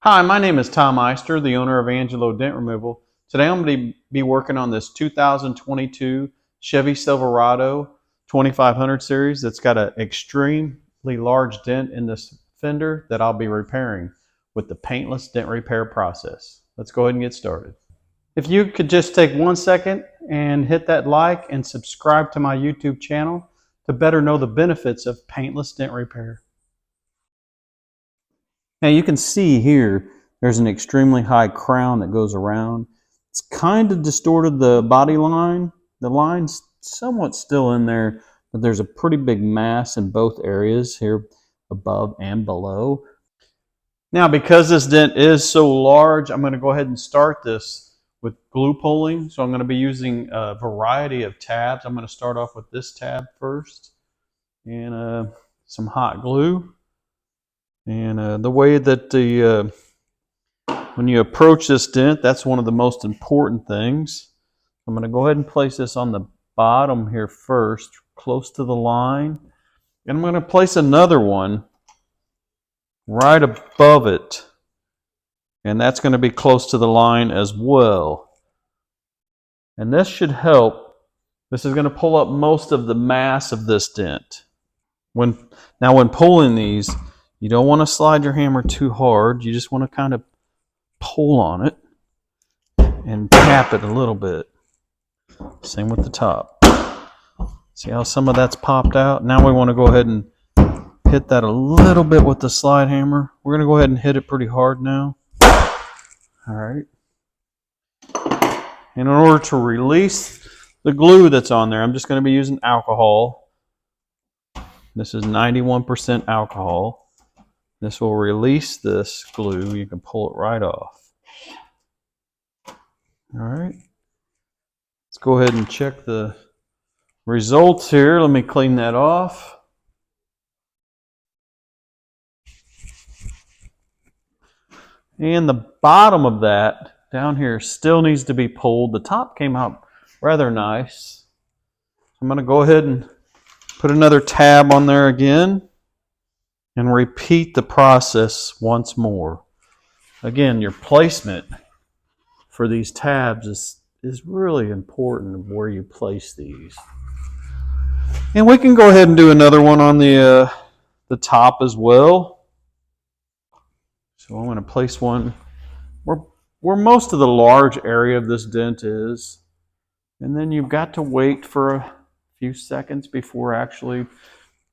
Hi, my name is Tom Eister, the owner of Angelo Dent Removal. Today I'm going to be working on this 2022 Chevy Silverado 2500 series that's got an extremely large dent in this fender that I'll be repairing with the paintless dent repair process. Let's go ahead and get started. If you could just take 1 second and hit that like and subscribe to my YouTube channel to better know the benefits of paintless dent repair. Now you can see here, there's an extremely high crown that goes around. It's kind of distorted the body line. The line's somewhat still in there, but there's a pretty big mass in both areas here, above and below. Now because this dent is so large, I'm going to go ahead and start this with glue pulling. So I'm going to be using a variety of tabs. I'm going to start off with this tab first and some hot glue. And the way that when you approach this dent, that's one of the most important things. I'm going to go ahead and place this on the bottom here first, close to the line. And I'm going to place another one right above it. And that's going to be close to the line as well. And this should help. This is going to pull up most of the mass of this dent. When pulling these, you don't want to slide your hammer too hard. You just want to kind of pull on it and tap it a little bit. Same with the top. See how some of that's popped out? Now we want to go ahead and hit that a little bit with the slide hammer. We're going to go ahead and hit it pretty hard now. All right. And in order to release the glue that's on there, I'm just going to be using alcohol. This is 91% alcohol. This will release this glue. You can pull it right off. All right. Let's go ahead and check the results here. Let me clean that off. And the bottom of that down here still needs to be pulled. The top came out rather nice. I'm going to go ahead and put another tab on there again and repeat the process once more. Again, your placement for these tabs is really important of where you place these. And we can go ahead and do another one on the top as well. So I'm going to place one where most of the large area of this dent is. And then you've got to wait for a few seconds before actually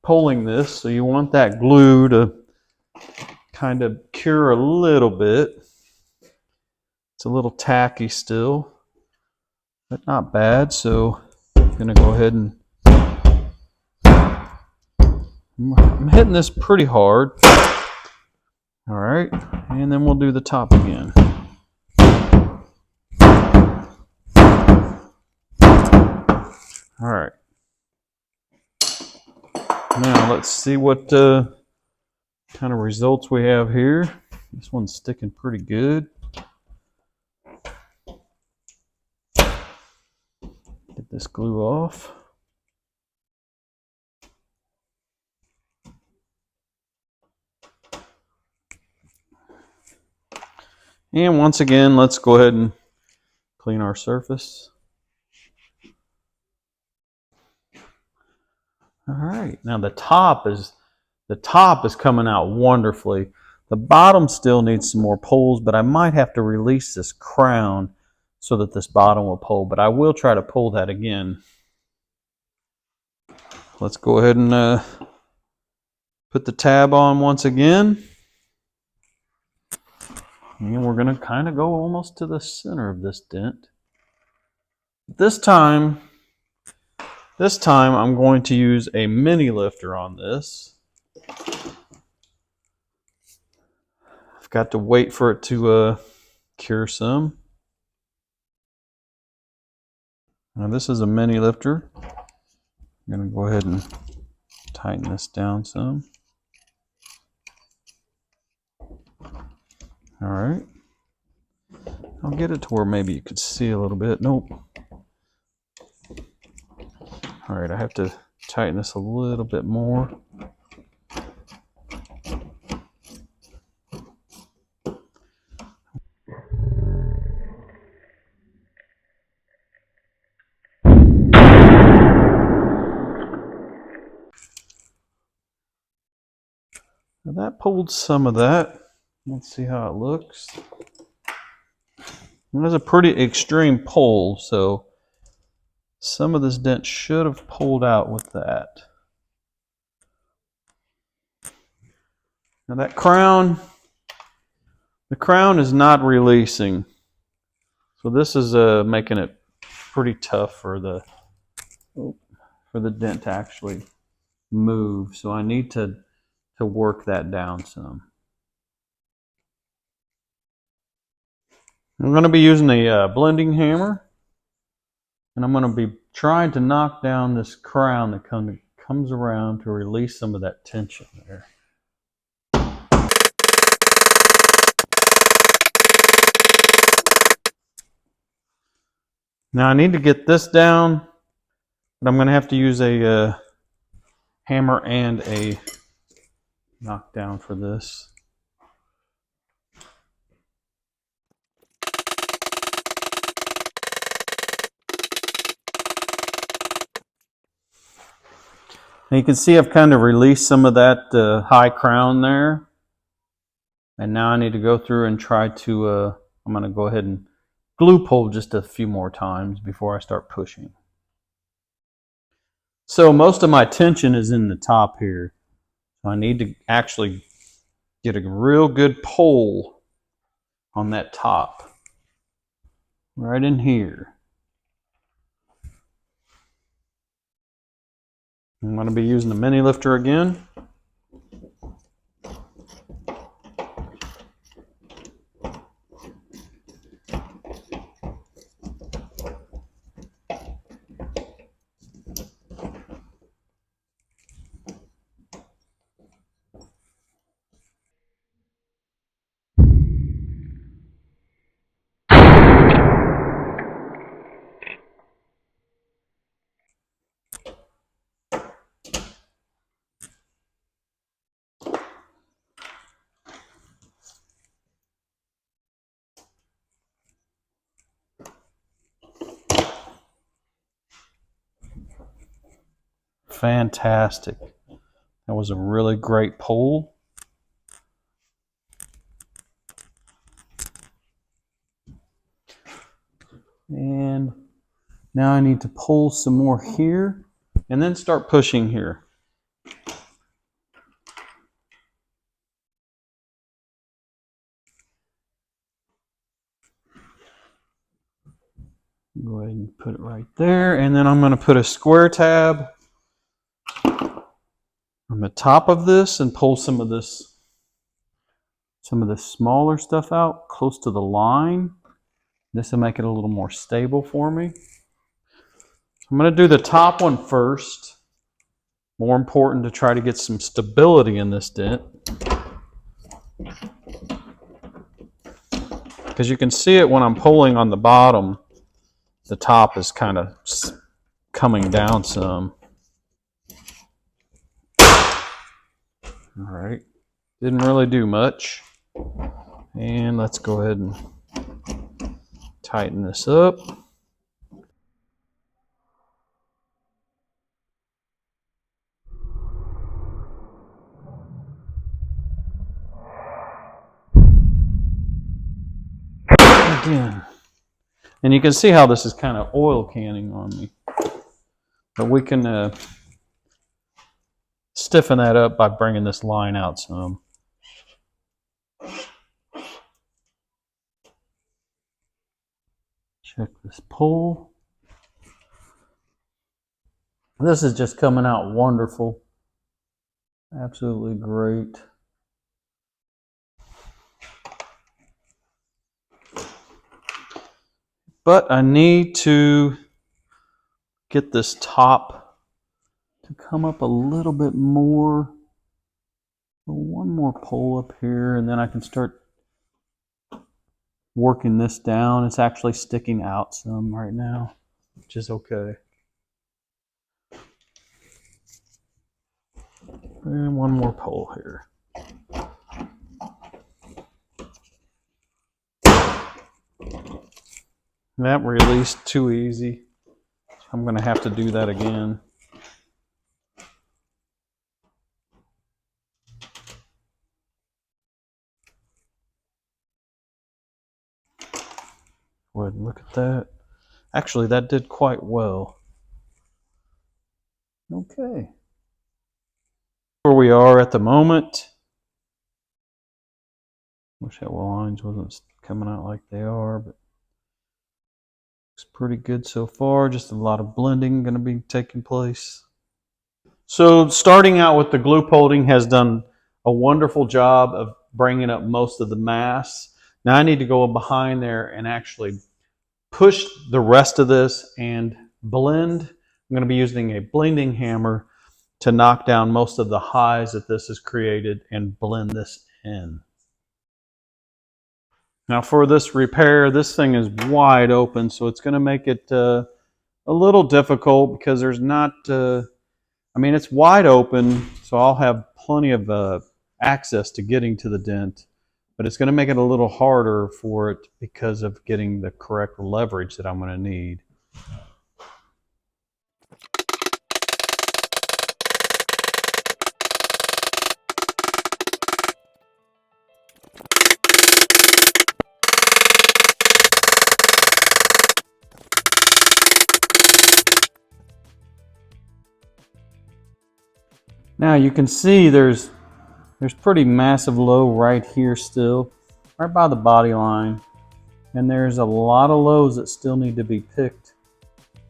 pulling this. So you want that glue to kind of cure a little bit. It's a little tacky still, but not bad. So I'm going to go ahead and I'm hitting this pretty hard. All right, and then we'll do the top again. All right. Now let's see what kind of results we have here. This one's sticking pretty good. Get this glue off. And once again, let's go ahead and clean our surface. All right, now the top is coming out wonderfully. The bottom still needs some more pulls, but I might have to release this crown so that this bottom will pull, but I will try to pull that again. Let's go ahead and put the tab on once again. And we're going to kind of go almost to the center of this dent. This time I'm going to use a mini lifter on this. I've got to wait for it to cure some. Now this is a mini lifter. I'm going to go ahead and tighten this down some. All right. I'll get it to where maybe you could see a little bit. Nope. All right, I have to tighten this a little bit more. Now that pulled some of that. Let's see how it looks. It was a pretty extreme pull, so some of this dent should have pulled out with that. Now that crown, the crown is not releasing. So this is making it pretty tough for the dent to actually move. So I need to work that down some. I'm going to be using a blending hammer, and I'm going to be trying to knock down this crown that comes around to release some of that tension there. Now I need to get this down, but I'm going to have to use a hammer and a knockdown for this. Now you can see I've kind of released some of that high crown there. And now I need to go through and try to, I'm going to go ahead and glue pull just a few more times before I start pushing. So most of my tension is in the top here. So I need to actually get a real good pull on that top. Right in here. I'm going to be using the mini lifter again. Fantastic. That was a really great pull. And now I need to pull some more here and then start pushing here. Go ahead and put it right there, and then I'm going to put a square tab on the top of this and pull some of this smaller stuff out close to the line. This will make it a little more stable for me. So I'm going to do the top one first. More important to try to get some stability in this dent. Because you can see it when I'm pulling on the bottom. The top is kind of coming down some. All right, didn't really do much. And let's go ahead and tighten this up. Again. And you can see how this is kind of oil canning on me. But we can stiffen that up by bringing this line out some. Check this pull. This is just coming out wonderful. Absolutely great. But I need to get this top to come up a little bit more. One more pull up here, and then I can start working this down. It's actually sticking out some right now, which is okay. And one more pull here. That released too easy. I'm going to have to do that again. Sherwood. Look at that. Actually, that did quite well. Okay. Where we are at the moment. Wish that lines wasn't coming out like they are, but looks pretty good so far. Just a lot of blending going to be taking place. So starting out with the glue holding has done a wonderful job of bringing up most of the mass. Now I need to go behind there and actually push the rest of this and blend. I'm going to be using a blending hammer to knock down most of the highs that this has created and blend this in. Now for this repair, this thing is wide open, so it's going to make it a little difficult because there's not, I mean, it's wide open, so I'll have plenty of access to getting to the dent, but it's going to make it a little harder for it because of getting the correct leverage that I'm going to need. Now you can see there's pretty massive low right here still, right by the body line. And there's a lot of lows that still need to be picked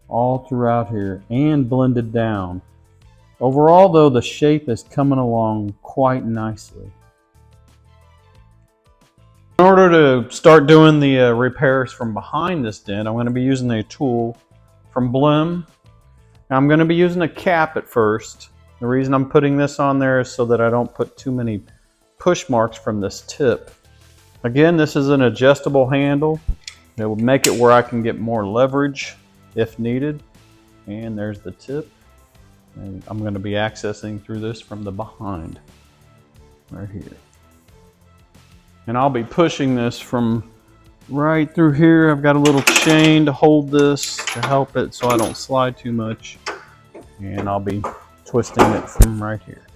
all throughout here and blended down. Overall though, the shape is coming along quite nicely. In order to start doing the repairs from behind this dent, I'm going to be using a tool from Blim. Now I'm going to be using a cap at first. The reason I'm putting this on there is so that I don't put too many push marks from this tip. Again, this is an adjustable handle. It will make it where I can get more leverage if needed. And there's the tip. And I'm going to be accessing through this from the behind, right here. And I'll be pushing this from right through here. I've got a little chain to hold this to help it so I don't slide too much. And I'll be twisting it from right here.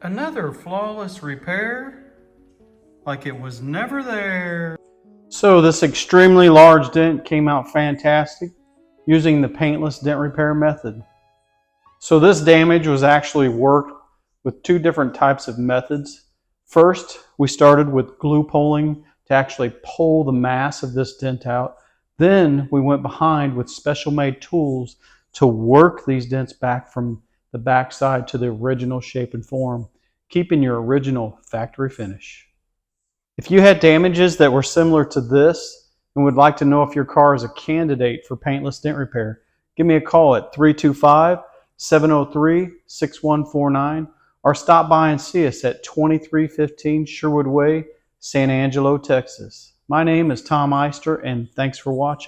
Another flawless repair, like it was never there. So this extremely large dent came out fantastic using the paintless dent repair method. So this damage was actually worked with two different types of methods. First, we started with glue pulling to actually pull the mass of this dent out. Then we went behind with special made tools to work these dents back from the backside to the original shape and form, keeping your original factory finish. If you had damages that were similar to this and would like to know if your car is a candidate for paintless dent repair, give me a call at 325-703-6149 or stop by and see us at 2315 Sherwood Way, San Angelo, Texas. My name is Tom Eister, and thanks for watching.